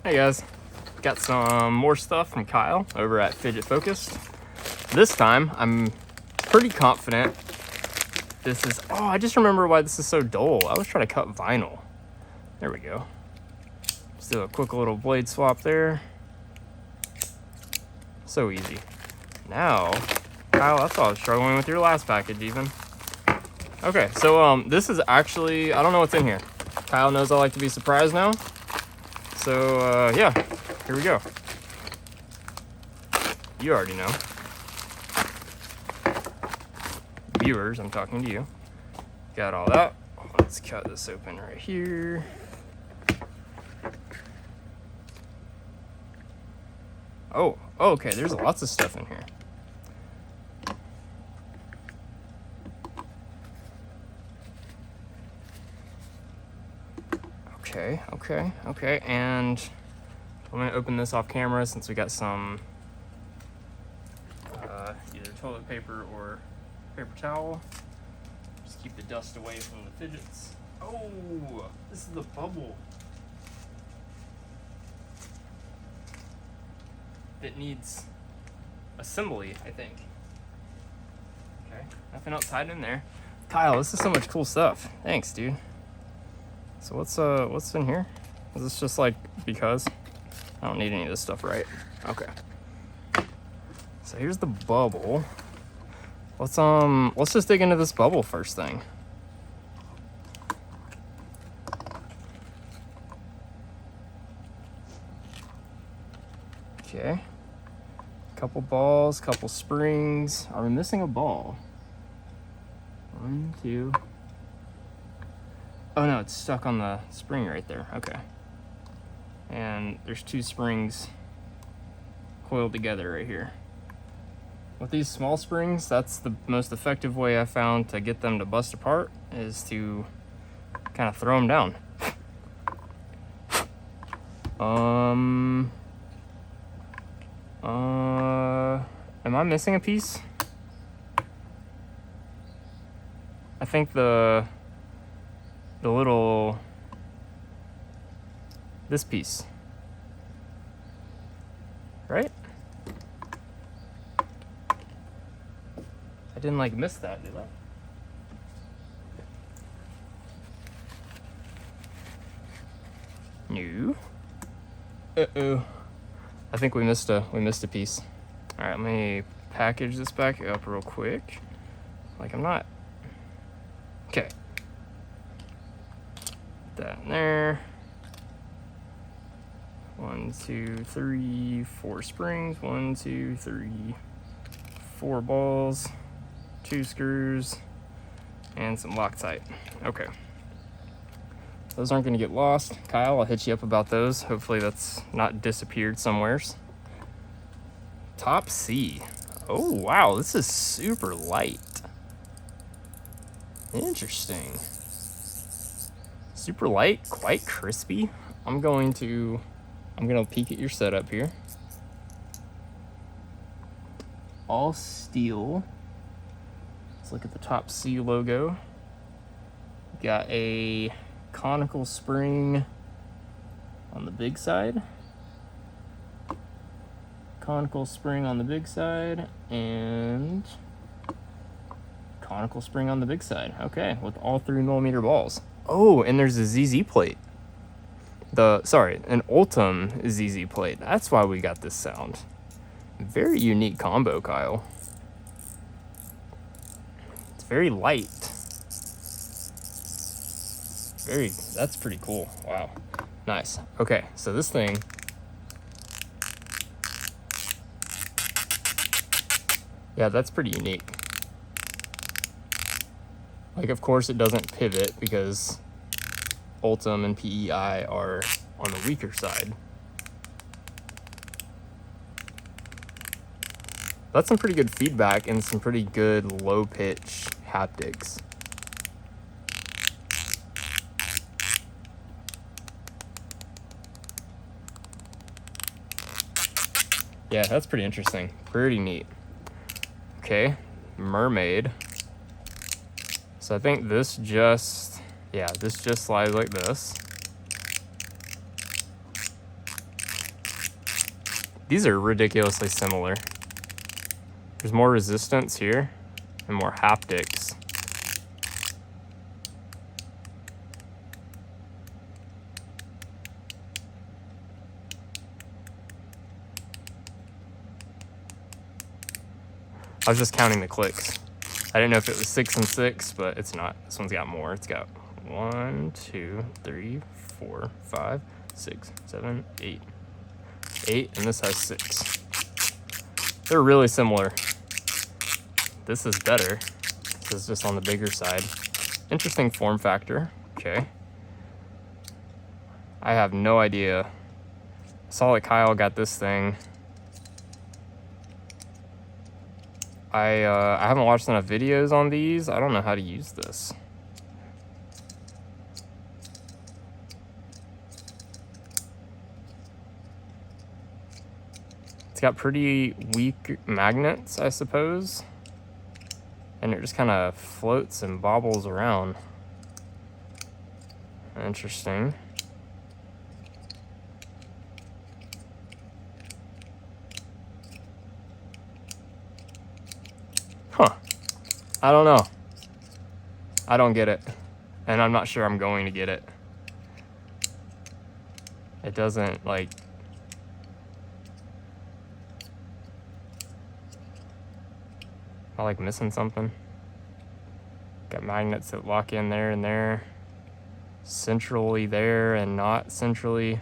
Hey guys, got some more stuff from Kyle over at Fidget Focused. This time, I'm pretty confident this is, oh, I just remember why this is so dull. I was trying to cut vinyl. There we go. Just do a quick little blade swap there. So easy. Now, Kyle, that's why I was struggling with your last package even. Okay, so this is actually, I don't know what's in here. Kyle knows I like to be surprised now. So, yeah, here we go. You already know. Viewers, I'm talking to you. Got all that. Let's cut this open right here. Oh, okay, there's lots of stuff in here. Okay, and I'm gonna open this off camera since we got some either toilet paper or paper towel. Just keep the dust away from the fidgets. Oh, this is the bubble that needs assembly, I think. Okay, nothing else hiding in there. Kyle, this is so much cool stuff. Thanks, dude. So what's in here? Is this just like because? I don't need any of this stuff, right? Okay. So here's the bubble. Let's just dig into this bubble first thing. Okay. Couple balls, couple springs. Are we missing a ball? 1, 2. Oh no, it's stuck on the spring right there. Okay. And there's 2 springs coiled together right here. With these small springs, that's the most effective way I found to get them to bust apart, is to kind of throw them down. Am I missing a piece? I think the little, this piece, right? I didn't like miss that, did I? No. Uh-oh. I think we missed a piece. All right, let me package this back up real quick. Like I'm not. Okay. Put that in there. 1, 2, 3, 4 springs. 1, 2, 3, 4 balls. 2 screws, and some Loctite. Okay. Those aren't gonna get lost. Kyle, I'll hit you up about those. Hopefully that's not disappeared somewheres. Top C. Oh, wow, this is super light. Interesting. Super light, quite crispy. I'm gonna peek at your setup here. All steel. Let's look at the Top C logo. Got a conical spring on the big side. Conical spring on the big side, and conical spring on the big side. Okay, with all 3mm balls. Oh, and there's a ZZ plate. An Ultim ZZ plate. That's why we got this sound. Very unique combo, Kyle. It's very light. That's pretty cool. Wow. Nice. Okay, so this thing. Yeah, that's pretty unique. Like, of course it doesn't pivot because Ultim and PEI are on the weaker side. That's some pretty good feedback and some pretty good low pitch haptics. Yeah, that's pretty interesting. Pretty neat. Okay, mermaid. So I think this just slides like this. These are ridiculously similar. There's more resistance here and more haptics. I was just counting the clicks. I didn't know if it was 6 and 6, but it's not. This one's got more. It's got 1, 2, 3, 4, 5, 6, 7, 8. 8, and this has 6. They're really similar. This is better. This is just on the bigger side. Interesting form factor. Okay. I have no idea. I saw that Kyle got this thing. I haven't watched enough videos on these. I don't know how to use this. It's got pretty weak magnets, I suppose. And it just kind of floats and bobbles around. Interesting. Huh. I don't know. I don't get it. And I'm not sure I'm going to get it. It doesn't, like... Am I, like, missing something? Got magnets that lock in there and there. Centrally there and not centrally.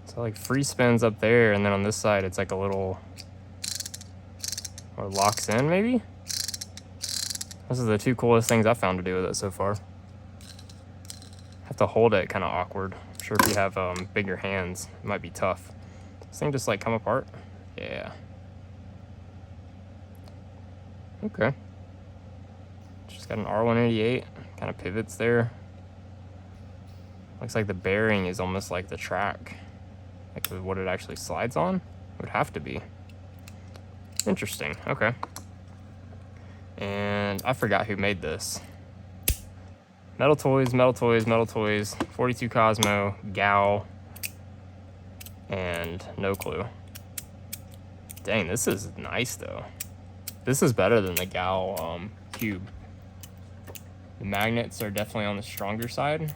So like free spins up there, and then on this side it's like a little, or locks in maybe? This is the two coolest things I've found to do with it so far. Have to hold it kind of awkward. I'm sure if you have bigger hands, it might be tough. This thing just like come apart? Yeah. Okay. Just got an R188, kind of pivots there. Looks like the bearing is almost like the track. Like what it actually slides on? It would have to be. Interesting, okay. And I forgot who made this. Metal Toys, Metal Toys, Metal Toys, 42 Cosmo, Gal, and no clue. Dang, this is nice though. This is better than the Gal cube. The magnets are definitely on the stronger side.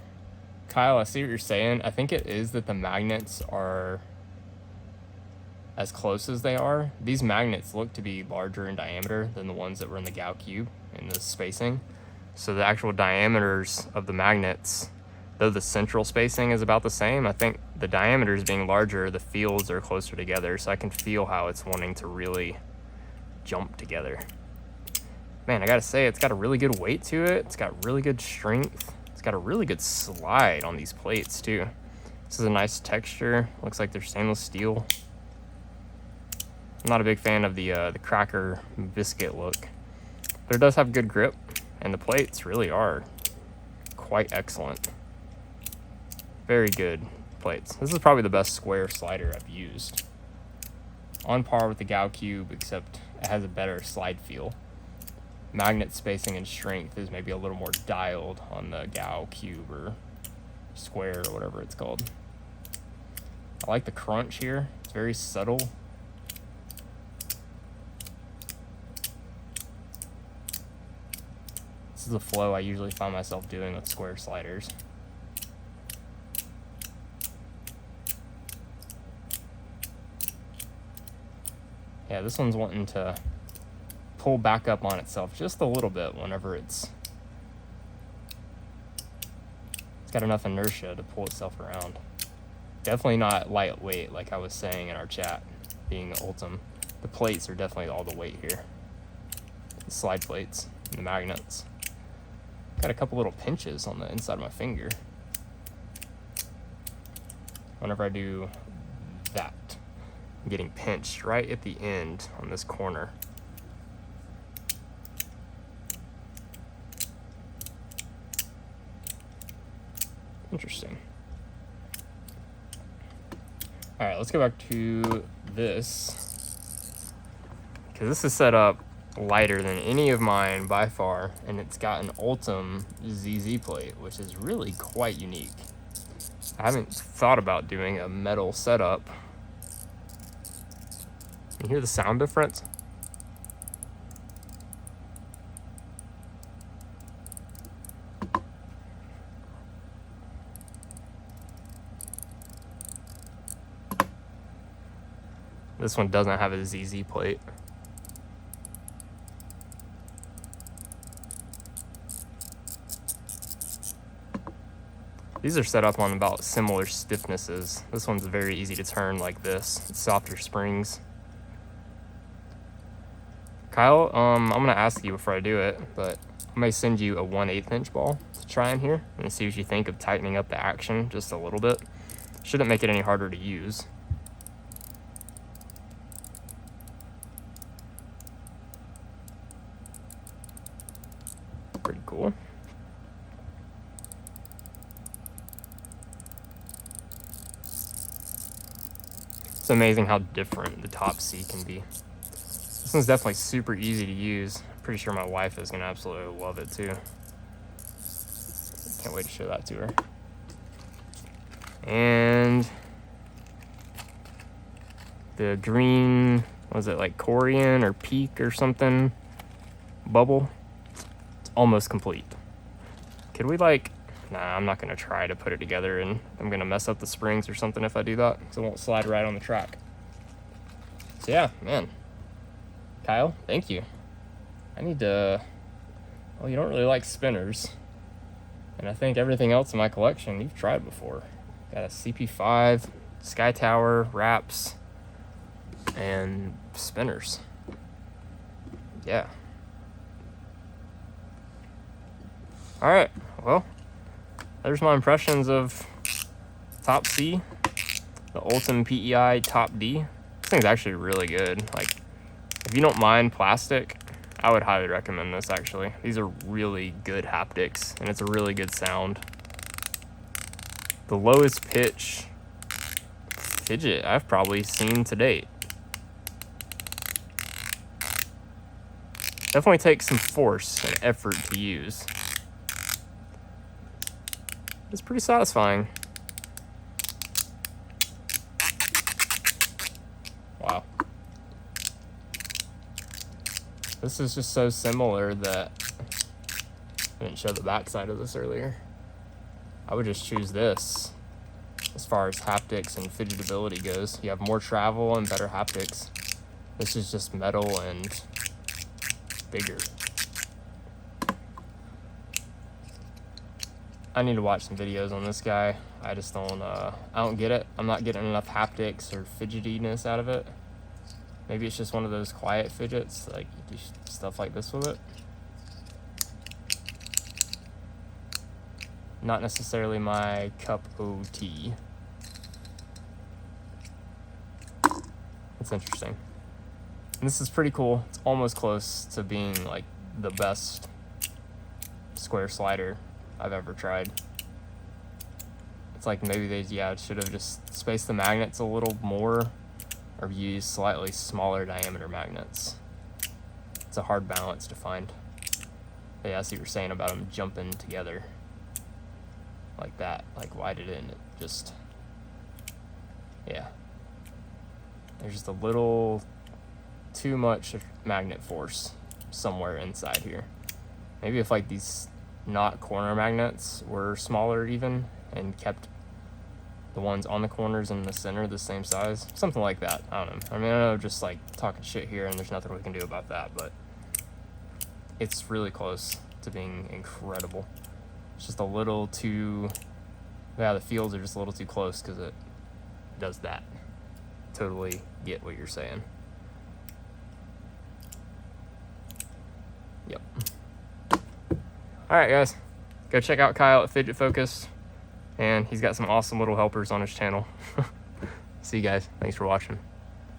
Kyle, I see what you're saying. I think it is that the magnets are as close as they are. These magnets look to be larger in diameter than the ones that were in the Gal cube in the spacing. So the actual diameters of the magnets, though the central spacing is about the same, I think the diameters being larger, the fields are closer together. So I can feel how it's wanting to really jump together. Man, I gotta say, it's got a really good weight to it. It's got really good strength. It's got a really good slide on these plates too. This is a nice texture. Looks like they're stainless steel. I'm not a big fan of the cracker biscuit look, but it does have good grip, and the plates really are quite excellent. Very good plates. This is probably the best square slider I've used. On par with the Gal cube, except it has a better slide feel. Magnet spacing and strength is maybe a little more dialed on the Gal cube or square or whatever it's called. I like the crunch here. It's very subtle. This is the flow I usually find myself doing with square sliders. Yeah, this one's wanting to pull back up on itself just a little bit whenever it's got enough inertia to pull itself around. Definitely not lightweight like I was saying in our chat, being Ultim. The plates are definitely all the weight here. The slide plates and the magnets. Got a couple little pinches on the inside of my finger whenever I do that. I'm getting pinched right at the end on this corner. Interesting. All right, let's go back to this, because this is set up lighter than any of mine by far, and it's got an Ultim ZZ plate, which is really quite unique. I haven't thought about doing a metal setup. You hear the sound difference? This one doesn't have a ZZ plate. These are set up on about similar stiffnesses. This one's very easy to turn like this. It's softer springs. Kyle, I'm gonna ask you before I do it, but I may send you a 1/8 inch ball to try in here and see what you think of tightening up the action just a little bit. Shouldn't make it any harder to use. Pretty cool. It's amazing how different the top C can be. This one's definitely super easy to use. I'm pretty sure my wife is gonna absolutely love it too. Can't wait to show that to her. And the green, was it like Corian or Peak or something? Bubble. It's almost complete. Could we like, nah, I'm not gonna try to put it together and I'm gonna mess up the springs or something if I do that, because it won't slide right on the track. So yeah, man. Kyle, thank you. I need to, well, you don't really like spinners. And I think everything else in my collection you've tried before. Got a CP5, Sky Tower, wraps, and spinners. Yeah. All right, well, there's my impressions of Top C, the Ultim PEI Top D. This thing's actually really good. Like, if you don't mind plastic, I would highly recommend this actually. These are really good haptics and it's a really good sound. The lowest pitch fidget I've probably seen to date. Definitely takes some force and effort to use. It's pretty satisfying. Wow. This is just so similar that I didn't show the back side of this earlier. I would just choose this as far as haptics and fidgetability goes. You have more travel and better haptics. This is just metal and bigger. I need to watch some videos on this guy. I just don't, I don't get it. I'm not getting enough haptics or fidgetiness out of it. Maybe it's just one of those quiet fidgets, like you do stuff like this with it. Not necessarily my cup of tea. That's interesting. And this is pretty cool. It's almost close to being like the best square slider I've ever tried. It's like maybe they should have just spaced the magnets a little more or used slightly smaller diameter magnets. It's a hard balance to find. But yeah, I see what you're saying about them jumping together like that. Like, why didn't it just, yeah. There's just a little too much magnet force somewhere inside here. Maybe if like these not corner magnets were smaller even and kept the ones on the corners and the center the same size, something like that. I don't know. I mean, I know just like talking shit here and there's nothing we can do about that, but it's really close to being incredible. It's just a little too, yeah, the fields are just a little too close because it does that. Totally get what you're saying. Yep. All right, guys, go check out Kyle at Fidget Focus, and he's got some awesome little helpers on his channel. See you guys. Thanks for watching.